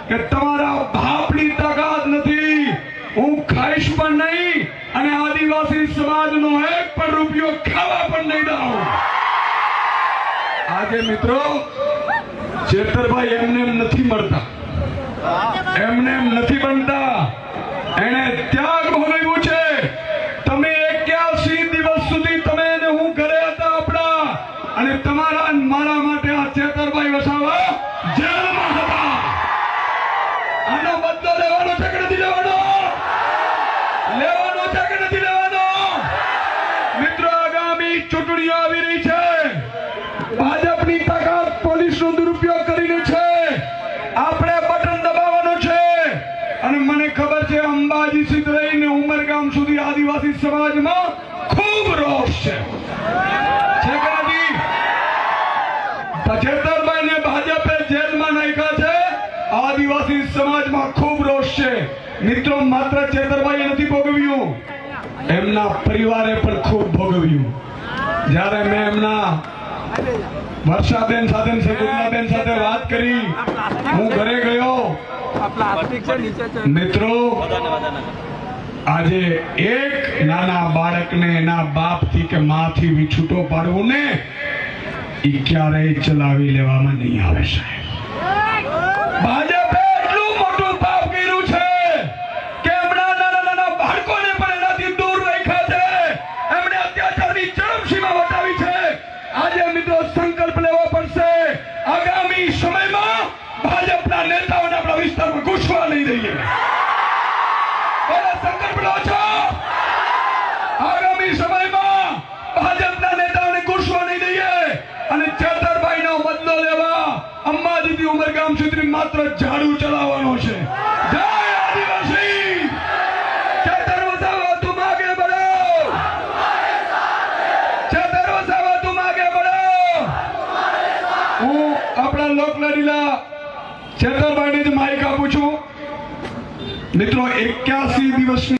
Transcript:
કે તમારા બાપની તાકાત નથી, હું ખાઈશ પણ નહીં અને આદિવાસી સમાજનો એક પણ રૂપિયો ખાવા પણ નહીં દઉં. આજે મિત્રો ચેતરભાઈ એમને એમ નથી મળતા, એમને એમ નથી બનતા. એને ત્યાગ ભોગવ્યું છે. તમે 81 દિવસ સુધી તમે ને હું ઘરે હતા આપણા, અને તમારા મારા માટે આ ચેતરભાઈ વસાવા જેલમાં હતા. આનો બદલો લેવાનો છે કે નથી લેવાનો? લેવાનો છે કે નથી લેવાનો? મિત્રો આગામી ચૂંટણીઓ આવી રહી છે. ભાજપની તાકાત પોલીસનો દુરુપયોગ કરીને છે. આપણે બટન દબાવવાનું છે. અને મને ખબર છે અંબાજી સુધી લઈને ઉમરગામ સુધી આદિવાસી સમાજમાં ખૂબ રોષ છે કે નથી? ચેતરભાઈને ભાજપે જેલમાં નાખ્યા છે. આદિવાસી સમાજમાં ખૂબ રોષ છે. મિત્રો માત્ર ચેતરભાઈએ નથી ભોગવ્યું, એમના પરિવારે પણ ખૂબ ભોગવ્યું. જ્યારે મેં એમના વર્ષાબેન સાથે શગુનાબેન સાથે વાત કરી, હું ઘરે ગયો. મિત્રો આજે એક નાના બાળકને એના બાપથી કે માથી વિછૂટો પાડવું ને એ ક્યારેય ચલાવી લેવામાં નહીં આવે સાહેબ. ભાજપે એટલું મોટું પાપ કર્યું છે કે એમના નાના નાના બાળકોને પણ એનાથી દૂર રાખ્યા છે. એમણે અત્યાચારની ચરમસીમા વટાવી છે. આજે મિત્રો સંકલ્પ લેવો પડશે. આગામી સમયમાં ભાજપના નેતાઓને આપણા વિસ્તારમાં ઘૂસવા નહીં દઈએ. સંકલ્પ લો છો. આગામી સમયમાં ભાજપના નેતાઓને ઘૂસવા નહીં દઈએ અને ચેતરભાઈનો બદલો લેવા અંબાજીથી ઉમરગામ સુધી માત્ર ઝાડુ ચલાવવાનો છે. જય આદિવાસી. ચેતર વસાવા તુમ આગે બઢો. ચેતર વસાવા તુમ આગે બઢો. હું આપણા લોકલાડીલા ચેતરભાઈને જ માઇક આપું છું. મિત્રો 81 દિવસની